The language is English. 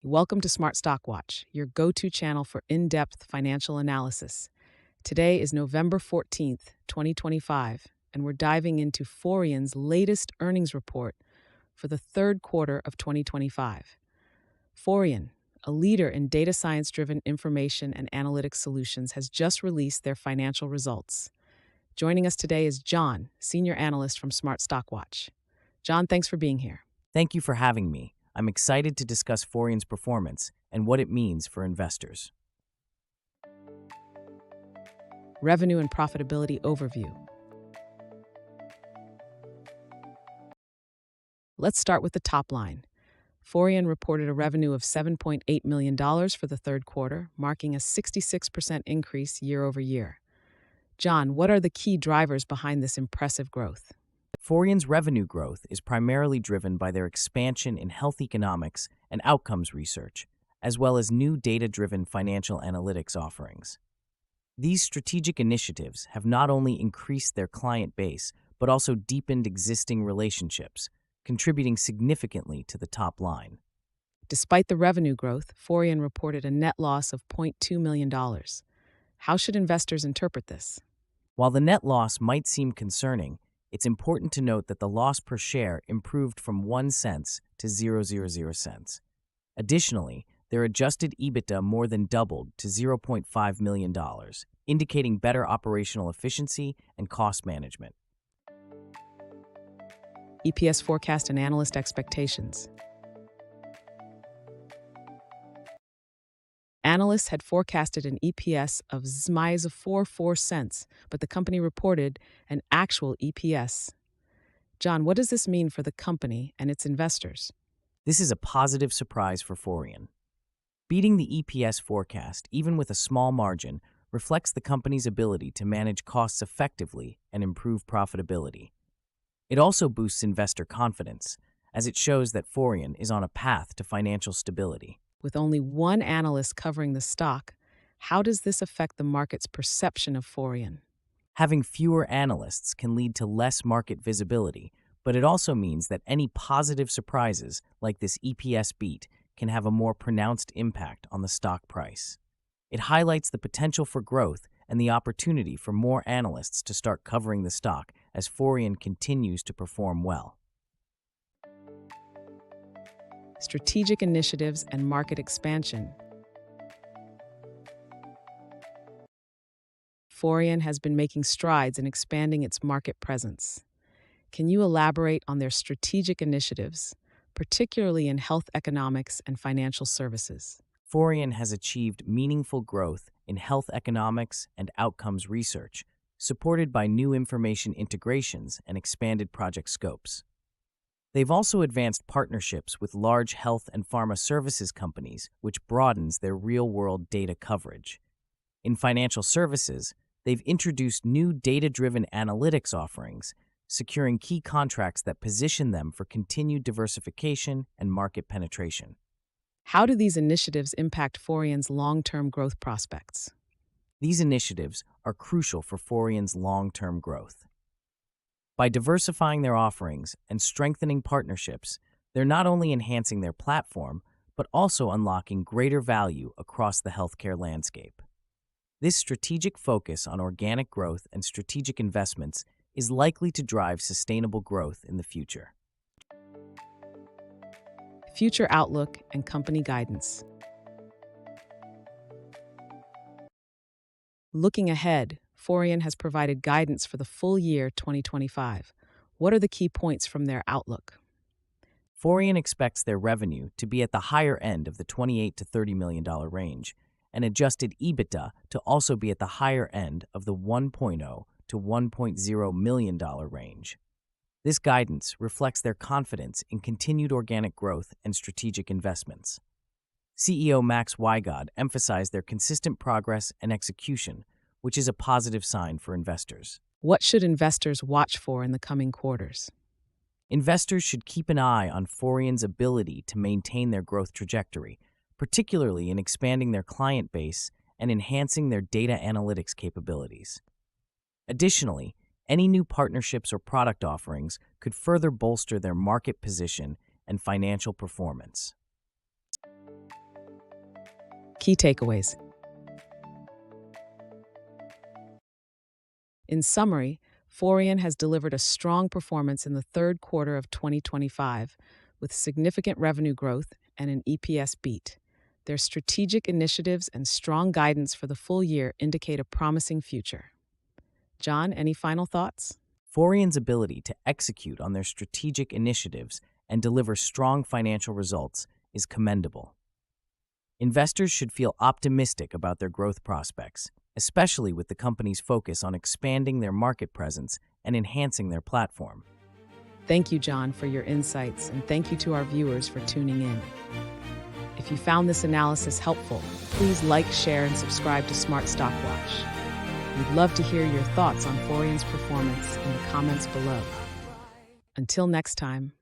Welcome to Smart Stock Watch, your go-to channel for in-depth financial analysis. Today is November 14th, 2025, and we're diving into Forian's latest earnings report for the third quarter of 2025. Forian, a leader in data science-driven information and analytics solutions, has just released their financial results. Joining us today is John, senior analyst from Smart Stock Watch. John, thanks for being here. Thank you for having me. I'm excited to discuss Forian's performance and what it means for investors. Revenue and profitability overview. Let's start with the top line. Forian reported a revenue of $7.8 million for the third quarter, marking a 66% increase year over year. John, what are the key drivers behind this impressive growth? Forian's revenue growth is primarily driven by their expansion in health economics and outcomes research, as well as new data-driven financial analytics offerings. These strategic initiatives have not only increased their client base, but also deepened existing relationships, contributing significantly to the top line. Despite the revenue growth, Forian reported a net loss of $0.2 million. How should investors interpret this? While the net loss might seem concerning, it's important to note that the loss per share improved from 1 cent to 0.00 cents. Additionally, their adjusted EBITDA more than doubled to $0.5 million, indicating better operational efficiency and cost management. EPS forecast and analyst expectations. Analysts had forecasted an EPS of 0.44 cents, but the company reported an actual EPS. John, what does this mean for the company and its investors? This is a positive surprise for Forian. Beating the EPS forecast, even with a small margin, reflects the company's ability to manage costs effectively and improve profitability. It also boosts investor confidence, as it shows that Forian is on a path to financial stability. With only one analyst covering the stock, how does this affect the market's perception of Forian? Having fewer analysts can lead to less market visibility, but it also means that any positive surprises, like this EPS beat, can have a more pronounced impact on the stock price. It highlights the potential for growth and the opportunity for more analysts to start covering the stock as Forian continues to perform well. Strategic initiatives and market expansion. Forian has been making strides in expanding its market presence. Can you elaborate on their strategic initiatives, particularly in health economics and financial services? Forian has achieved meaningful growth in health economics and outcomes research, supported by new information integrations and expanded project scopes. They've also advanced partnerships with large health and pharma services companies, which broadens their real-world data coverage. In financial services, they've introduced new data-driven analytics offerings, securing key contracts that position them for continued diversification and market penetration. How do these initiatives impact Forian's long-term growth prospects? These initiatives are crucial for Forian's long-term growth. By diversifying their offerings and strengthening partnerships, they're not only enhancing their platform, but also unlocking greater value across the healthcare landscape. This strategic focus on organic growth and strategic investments is likely to drive sustainable growth in the future. Future outlook and company guidance. Looking ahead, Forian has provided guidance for the full year 2025. What are the key points from their outlook? Forian expects their revenue to be at the higher end of the $28 to $30 million range, and adjusted EBITDA to also be at the higher end of the $1.0 to $1.0 million range. This guidance reflects their confidence in continued organic growth and strategic investments. CEO Max Wygod emphasized their consistent progress and execution, which is a positive sign for investors. What should investors watch for in the coming quarters? Investors should keep an eye on Forian's ability to maintain their growth trajectory, particularly in expanding their client base and enhancing their data analytics capabilities. Additionally, Any new partnerships or product offerings could further bolster their market position and financial performance. Key takeaways. In summary, Forian has delivered a strong performance in the third quarter of 2025, with significant revenue growth and an EPS beat. Their strategic initiatives and strong guidance for the full year indicate a promising future. John, any final thoughts? Forian's ability to execute on their strategic initiatives and deliver strong financial results is commendable. Investors should feel optimistic about their growth prospects, especially with the company's focus on expanding their market presence and enhancing their platform. Thank you, John, for your insights, and thank you to our viewers for tuning in. If you found this analysis helpful, please like, share, and subscribe to Smart Stock Watch. We'd love to hear your thoughts on Forian's performance in the comments below. Until next time.